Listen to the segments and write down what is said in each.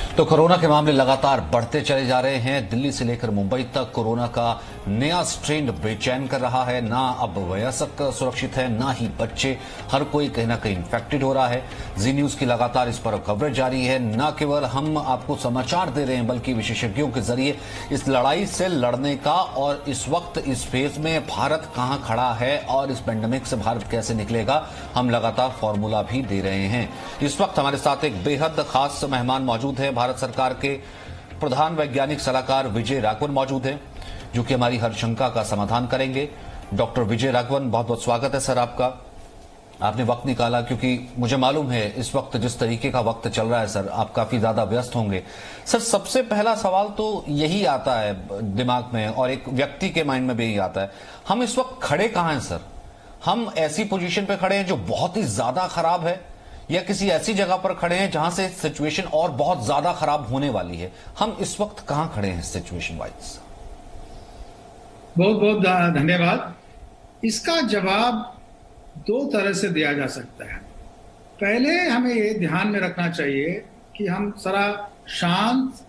तो कोरोना के मामले लगातार बढ़ते चले जा रहे हैं। दिल्ली से लेकर मुंबई तक कोरोना का नया स्ट्रेन बेचैन कर रहा है। ना अब वयस्क सुरक्षित है, ना ही बच्चे। हर कोई कहीं ना कहीं इन्फेक्टेड हो रहा है। जी न्यूज की लगातार इस पर कवरेज जारी है। न केवल हम आपको समाचार दे रहे हैं, बल्कि विशेषज्ञों के जरिए इस लड़ाई से लड़ने का और इस वक्त इस फेज में भारत कहां खड़ा है और इस पेंडेमिक से भारत कैसे निकलेगा, हम लगातार फॉर्मूला भी दे रहे हैं। इस वक्त हमारे साथ एक बेहद खास मेहमान मौजूद है। भारत सरकार के प्रधान वैज्ञानिक सलाहकार विजय राघवन मौजूद हैं, जो कि हमारी हर शंका का समाधान करेंगे। डॉक्टर विजय राघवन, बहुत बहुत स्वागत है सर आपका। आपने वक्त निकाला, क्योंकि मुझे मालूम है इस वक्त जिस तरीके का वक्त चल रहा है सर, आप काफी ज्यादा व्यस्त होंगे। सर, सबसे पहला सवाल तो यही आता है दिमाग में और एक व्यक्ति के माइंड में भी यही आता है, हम इस वक्त खड़े कहां हैं सर? हम ऐसी पोजीशन पे खड़े हैं जो बहुत ही ज्यादा खराब है, या किसी ऐसी जगह पर खड़े हैं जहां से सिचुएशन और बहुत ज्यादा खराब होने वाली है? हम इस वक्त कहां खड़े हैं सिचुएशन वाइज? बहुत बहुत धन्यवाद। इसका जवाब दो तरह से दिया जा सकता है। पहले हमें ये ध्यान में रखना चाहिए कि हम जरा शांत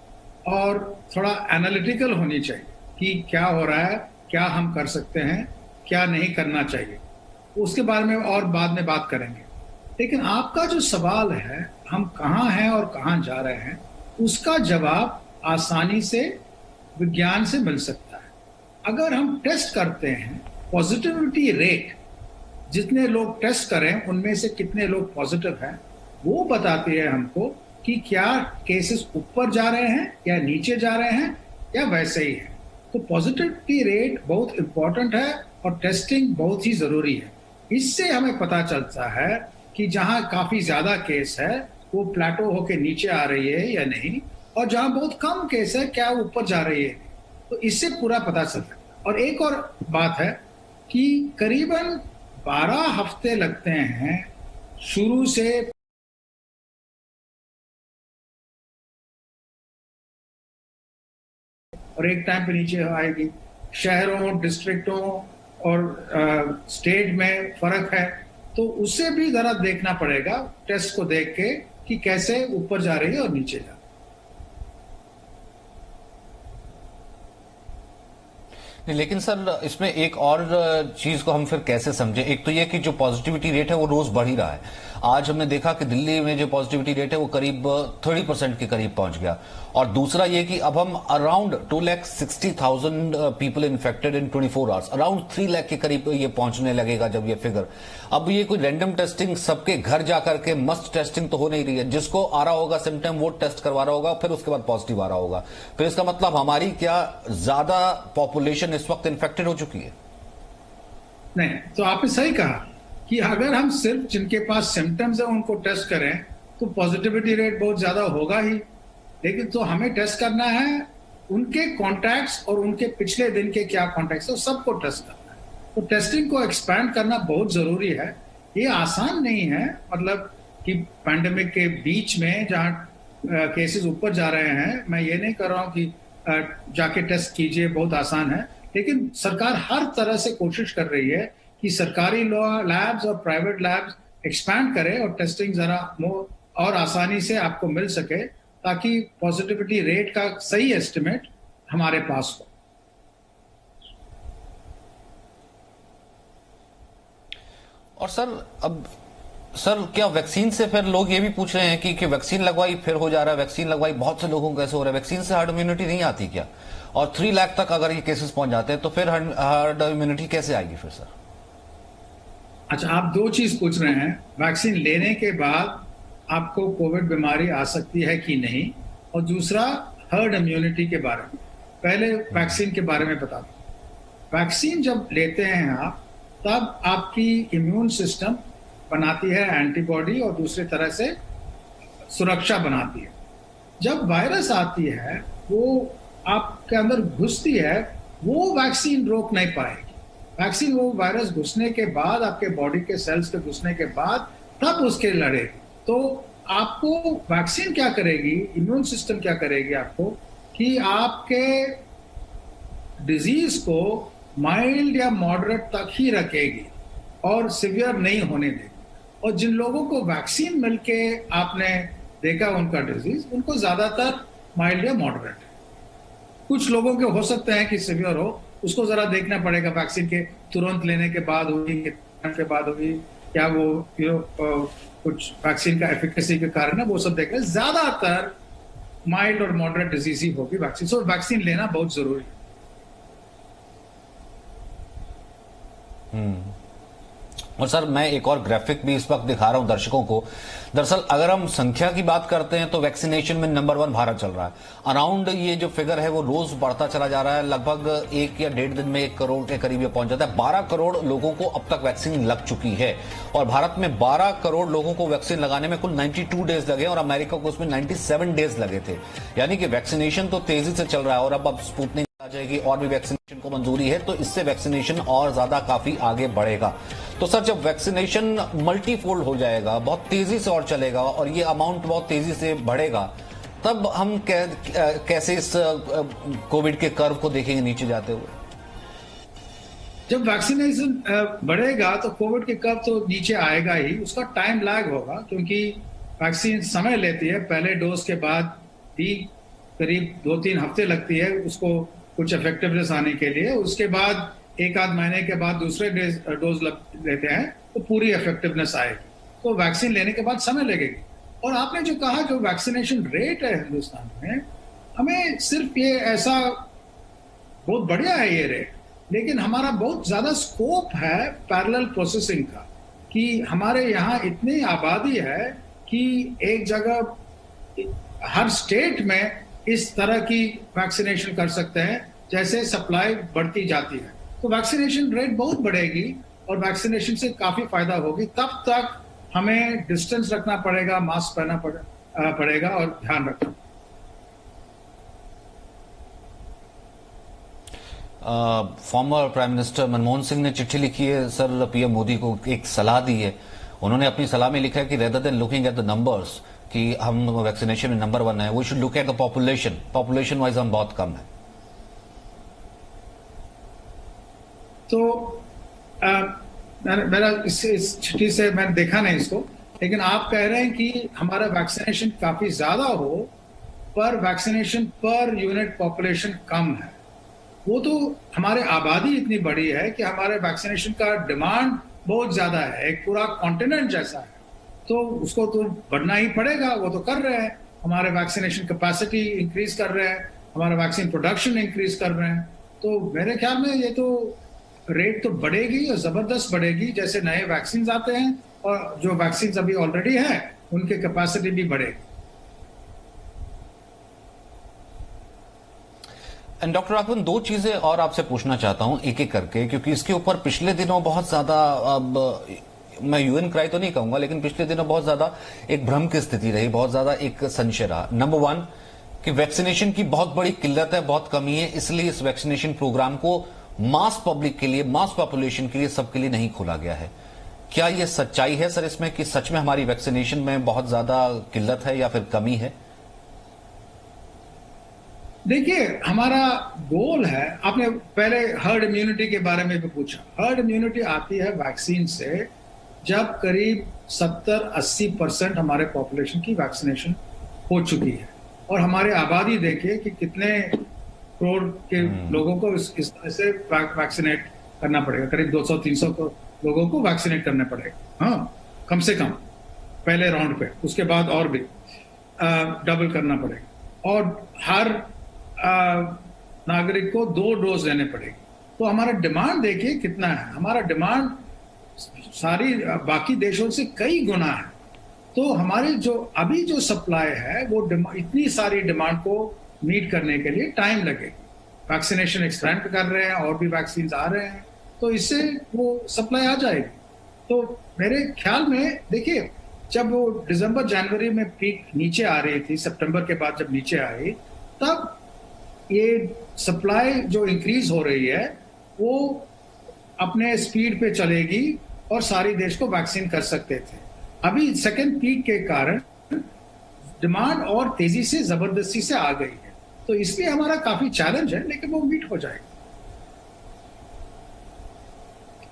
और थोड़ा एनालिटिकल होनी चाहिए कि क्या हो रहा है, क्या हम कर सकते हैं, क्या नहीं करना चाहिए। उसके बारे में और बाद में बात करेंगे। लेकिन आपका जो सवाल है, हम कहाँ हैं और कहाँ जा रहे हैं, उसका जवाब आसानी से विज्ञान से मिल सकता है। अगर हम टेस्ट करते हैं, पॉजिटिविटी रेट, जितने लोग टेस्ट करें उनमें से कितने लोग पॉजिटिव हैं, वो बताती है हमको कि क्या केसेस ऊपर जा रहे हैं या नीचे जा रहे हैं या वैसे ही है। तो पॉजिटिविटी रेट बहुत इंपॉर्टेंट है और टेस्टिंग बहुत ही जरूरी है। इससे हमें पता चलता है कि जहां काफी ज्यादा केस है वो प्लेटो होके नीचे आ रही है या नहीं, और जहां बहुत कम केस है क्या वो ऊपर जा रही है। तो इससे पूरा पता चलता है। और एक और बात है कि करीबन 12 हफ्ते लगते हैं शुरू से और एक टाइम पे नीचे आएगी। शहरों, डिस्ट्रिक्टों और स्टेट में फर्क है, तो उससे भी जरा देखना पड़ेगा टेस्ट को देख के कि कैसे ऊपर जा रही है और नीचे जा रही है। लेकिन सर, इसमें एक और चीज को हम फिर कैसे समझें? एक तो ये कि जो पॉजिटिविटी रेट है वो रोज बढ़ ही रहा है। आज हमने देखा कि दिल्ली में जो पॉजिटिविटी रेट है वो करीब 30% के करीब पहुंच गया। और दूसरा ये कि अब हम अराउंड 2,60,000 पीपल इन्फेक्टेड इन 24 आवर्स, अराउंड 3 लाख के करीब ये पहुंचने लगेगा जब ये फिगर। अब ये कोई रैंडम टेस्टिंग सबके घर जाकर के मस्ट टेस्टिंग तो हो नहीं रही है। जिसको आ रहा होगा सिम्टम वो टेस्ट करवा रहा होगा, फिर उसके बाद पॉजिटिव आ रहा होगा। फिर इसका मतलब हमारी क्या ज्यादा पॉपुलेशन इस वक्त इन्फेक्टेड हो चुकी है? नहीं, तो आपने सही कहा कि अगर हम सिर्फ जिनके पास सिम्टम्स है उनको टेस्ट करें तो पॉजिटिविटी रेट बहुत ज्यादा होगा ही। लेकिन तो हमें टेस्ट करना है उनके कॉन्टैक्ट्स और उनके पिछले दिन के क्या कॉन्टैक्ट्स है, सबको टेस्ट करना है। तो टेस्टिंग को एक्सपैंड करना बहुत जरूरी है। ये आसान नहीं है, मतलब कि पैंडेमिक के बीच में जहाँ केसेस ऊपर जा रहे हैं, मैं ये नहीं कर रहा हूँ कि जाके टेस्ट कीजिए, बहुत आसान है। लेकिन सरकार हर तरह से कोशिश कर रही है कि सरकारी लैब्स और प्राइवेट लैब्स एक्सपैंड करें और टेस्टिंग जरा और आसानी से आपको मिल सके, ताकि पॉजिटिविटी रेट का सही एस्टिमेट हमारे पास हो। और सर क्या वैक्सीन से फिर लोग ये भी पूछ रहे हैं कि वैक्सीन लगवाई फिर हो जा रहा है, वैक्सीन लगवाई बहुत से लोगों को कैसे हो रहा है? वैक्सीन से हर्ड इम्यूनिटी नहीं आती क्या? और 3 लाख तक अगर ये केसेस पहुंच जाते हैं तो फिर हर्ड इम्यूनिटी कैसे आएगी फिर सर? अच्छा, आप दो चीज पूछ रहे हैं, वैक्सीन लेने के बाद आपको कोविड बीमारी आ सकती है कि नहीं, और दूसरा हर्ड इम्यूनिटी के बारे में। पहले वैक्सीन के बारे में बता दूं। वैक्सीन जब लेते हैं आप, तब आपकी इम्यून सिस्टम बनाती है एंटीबॉडी और दूसरी तरह से सुरक्षा बनाती है। जब वायरस आती है, वो आपके अंदर घुसती है, वो वैक्सीन रोक नहीं पाएगी। वैक्सीन वो वायरस घुसने के बाद, आपके बॉडी के सेल्स के घुसने के बाद, तब उसके लड़ेगी। तो आपको वैक्सीन क्या करेगी, इम्यून सिस्टम क्या करेगी आपको, कि आपके डिजीज को माइल्ड या मॉडरेट तक ही रखेगी और सिवियर नहीं होने देगी। और जिन लोगों को वैक्सीन मिलके आपने देखा उनका डिजीज, उनको ज्यादातर माइल्ड या मॉडरेट है। कुछ लोगों के हो सकते हैं कि सिवियर हो, उसको जरा देखना पड़ेगा वैक्सीन के तुरंत लेने के बाद होगी, कितने के बाद होगी, क्या वो कुछ वैक्सीन का एफिकेसी के कारण है, वो सब देख रहे हैं। ज्यादातर माइल्ड और मॉडरेट डिजीज ही होगी वैक्सीन, सो वैक्सीन लेना बहुत जरूरी है। और सर मैं एक और ग्राफिक भी इस वक्त दिखा रहा हूं दर्शकों को। दरअसल अगर हम संख्या की बात करते हैं तो वैक्सीनेशन में नंबर 1 भारत चल रहा है। अराउंड ये जो फिगर है वो रोज बढ़ता चला जा रहा है। लगभग 1 या 1.5 दिन में 1 करोड़ के करीब ये पहुंच जाता है। 12 करोड़ लोगों को अब तक वैक्सीन लग चुकी है और भारत में 12 करोड़ लोगों को वैक्सीन लगाने में कुल 92 डेज लगे और अमेरिका को उसमें 97 डेज लगे थे। यानी कि वैक्सीनेशन तो तेजी से चल रहा है और अब स्पुतनिक आ जाएगी और भी वैक्सीनेशन को मंजूरी है तो इससे वैक्सीनेशन और ज्यादा काफी आगे बढ़ेगा। तो सर जब वैक्सीनेशन मल्टीफोल्ड हो जाएगा, बहुत तेजी से और चलेगा और ये अमाउंट बहुत तेजी से बढ़ेगा, तब हम कैसे इस कोविड के कर्व को देखेंगे नीचे जाते हुए? जब वैक्सीनेशन बढ़ेगा तो कोविड के कर्व तो नीचे आएगा ही। उसका टाइम लैग होगा क्योंकि वैक्सीन समय लेती है। पहले डोज के बाद भी करीब 2-3 हफ्ते लगती है उसको कुछ इफेक्टिवनेस आने के लिए। उसके बाद 1-आध महीने के बाद दूसरे डोज लेते हैं तो पूरी इफेक्टिवनेस आएगी। तो वैक्सीन लेने के बाद समय लगेगी। और आपने जो कहा, जो वैक्सीनेशन रेट है हिंदुस्तान में, हमें सिर्फ ये ऐसा बहुत बढ़िया है ये रेट, लेकिन हमारा बहुत ज्यादा स्कोप है पैरेलल प्रोसेसिंग का, कि हमारे यहाँ इतनी आबादी है कि एक जगह हर स्टेट में इस तरह की वैक्सीनेशन कर सकते हैं जैसे सप्लाई बढ़ती जाती है। तो वैक्सीनेशन रेट बहुत बढ़ेगी और वैक्सीनेशन से काफी फायदा होगी। तब तक हमें डिस्टेंस रखना पड़ेगा, मास्क पहनना पड़ेगा और ध्यान रखना। Former prime minister Manmohan Singh ने चिट्ठी लिखी है सर पीएम मोदी को, एक सलाह दी है। उन्होंने अपनी सलाह में लिखा है कि rather than looking at the numbers कि हम वैक्सीनेशन में नंबर 1 है, we should look at the population. Population wise हम बहुत कम है। तो मेरा इस चिट्ठी से मैंने देखा नहीं इसको, लेकिन आप कह रहे हैं कि हमारा वैक्सीनेशन काफी ज्यादा हो पर वैक्सीनेशन पर यूनिट पॉपुलेशन कम है। वो तो हमारे आबादी इतनी बड़ी है कि हमारे वैक्सीनेशन का डिमांड बहुत ज्यादा है, एक पूरा कॉन्टिनेंट जैसा है, तो उसको तो बढ़ना ही पड़ेगा। वो तो कर रहे हैं, हमारे वैक्सीनेशन कैपेसिटी इंक्रीज कर रहे हैं, हमारा वैक्सीन प्रोडक्शन इंक्रीज कर रहे हैं। तो मेरे ख्याल में ये तो रेट तो बढ़ेगी और जबरदस्त बढ़ेगी। जैसे नए वैक्सीन आते हैं और जो वैक्सीन अभी ऑलरेडी है उनकी कैपेसिटी भी बढ़ेगी। एंड डॉक्टर राघवन, 2 चीजें और आपसे पूछना चाहता हूं एक एक करके, क्योंकि इसके ऊपर पिछले दिनों बहुत ज्यादा, अब मैं यूएन क्राई तो नहीं कहूंगा, लेकिन पिछले दिनों बहुत ज्यादा एक भ्रम की स्थिति रही, बहुत ज्यादा एक संशय रहा। नंबर 1 कि वैक्सीनेशन की बहुत बड़ी किल्लत है, बहुत कमी है, इसलिए इस वैक्सीनेशन प्रोग्राम को मास पब्लिक के लिए, मास पॉपुलेशन के लिए, सबके लिए नहीं खोला गया है। क्या यह सच्चाई है सर इसमें कि सच में हमारी वैक्सीनेशन में बहुत ज्यादा किल्लत है या फिर कमी है? देखिए, हमारा गोल है, आपने पहले हर्ड इम्यूनिटी के बारे में भी पूछा। हर्ड इम्यूनिटी आती है वैक्सीन से जब करीब 70-80% हमारे पॉपुलेशन की वैक्सीनेशन हो चुकी है। और हमारी आबादी देखिए कि कितने करोड़ के लोगों को इस तरह से वैक्सीनेट करना पड़ेगा। करीब 200-300 लोगों को वैक्सीनेट करना पड़ेगा, हाँ, कम से कम पहले राउंड पे। उसके बाद और भी डबल करना पड़ेगा और हर नागरिक को 2 डोज लेने पड़ेगी। तो हमारा डिमांड देखिए कितना है। हमारा डिमांड सारी बाकी देशों से कई गुना है। तो हमारी जो अभी जो सप्लाई है वो इतनी सारी डिमांड को मीट करने के लिए टाइम लगेगी। वैक्सीनेशन एक्सपेंड कर रहे हैं और भी वैक्सीन आ रहे हैं, तो इससे वो सप्लाई आ जाएगी। तो मेरे ख्याल में देखिए, जब वो दिसंबर जनवरी में पीक नीचे आ रही थी, सितंबर के बाद जब नीचे आई, तब ये सप्लाई जो इंक्रीज हो रही है वो अपने स्पीड पे चलेगी और सारी देश को वैक्सीन कर सकते थे। अभी सेकेंड पीक के कारण डिमांड और तेजी से जबरदस्ती से आ गई है, तो इसलिए हमारा काफी चैलेंज है, लेकिन वो मीट हो जाएगा।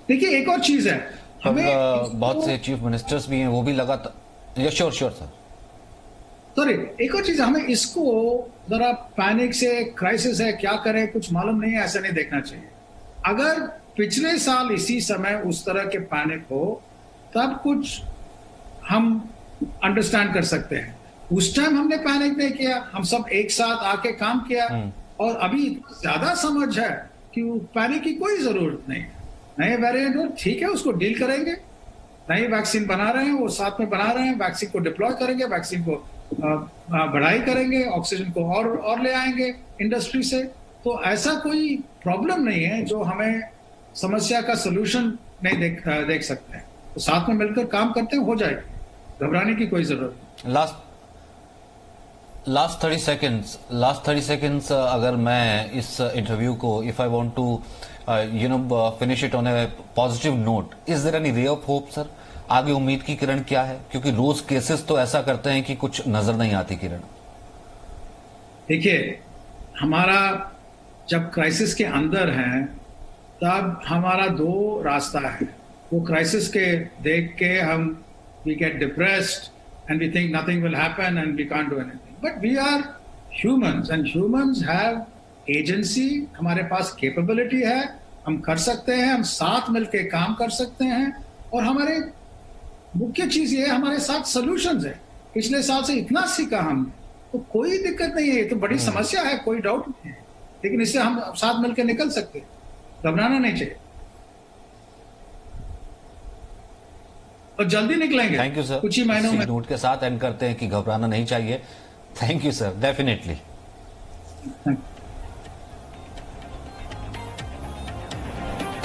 देखिए, एक और चीज है, हमें बहुत से चीफ मिनिस्टर्स भी हैं, वो भी लगातार। Sure sir. सॉरी, एक और चीज, हमें इसको जरा पैनिक से क्राइसिस है क्या करें कुछ मालूम नहीं है ऐसा नहीं देखना चाहिए। अगर पिछले साल इसी समय उस तरह के पैनिक हो तब कुछ हम अंडरस्टैंड कर सकते हैं। उस टाइम हमने पैनिक नहीं किया, हम सब एक साथ आके काम किया और अभी इतना ज्यादा समझ है कि पैनिक की कोई जरूरत नहीं है। नए वेरिएंट हो ठीक है, उसको डील करेंगे, नई वैक्सीन बना रहे हैं वो साथ में बना रहे हैं, वैक्सीन को डिप्लॉय करेंगे, वैक्सीन को बढ़ाई करेंगे, ऑक्सीजन को और ले आएंगे इंडस्ट्री से। तो ऐसा कोई प्रॉब्लम नहीं है जो हमें समस्या का सोल्यूशन नहीं देख सकते हैं। तो साथ में मिलकर काम करते हैं, हो जाएगी, घबराने की कोई जरूरत नहीं। लास्ट 30 सेकेंड्स अगर मैं इस इंटरव्यू को if I want to finish it on a positive note, is there any ray of hope sir? आगे उम्मीद की किरण क्या है? क्योंकि रोज केसेस तो ऐसा करते हैं कि कुछ नजर नहीं आती किरण। देखिए, हमारा जब क्राइसिस के अंदर है तब हमारा दो रास्ता है। वो क्राइसिस के देख के हम we get depressed and we think nothing will happen and we can't do anything, but we are humans and humans have agency, हमारे पास कैपेबिलिटी है, हम कर सकते हैं, हम साथ मिलकर काम कर सकते हैं। और हमारे मुख्य चीज ये है, हमारे साथ सॉल्यूशंस है। पिछले साल से इतना सीखा हमने, तो कोई दिक्कत नहीं है। ये तो बड़ी समस्या है, कोई डाउट नहीं है, लेकिन इससे हम साथ मिलकर निकल सकते हैं, घबराना नहीं चाहिए और जल्दी निकलेंगे। Thank you sir. कुछ ही महीनों में नोट के साथ एंड करते हैं कि घबराना नहीं चाहिए। Thank you sir, definitely.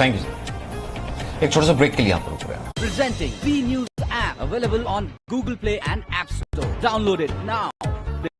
Thank you sir. एक छोटा सा ब्रेक के लिए आप रुक रहे हैं। Presenting B News app available on Google Play and App Store. Download it now.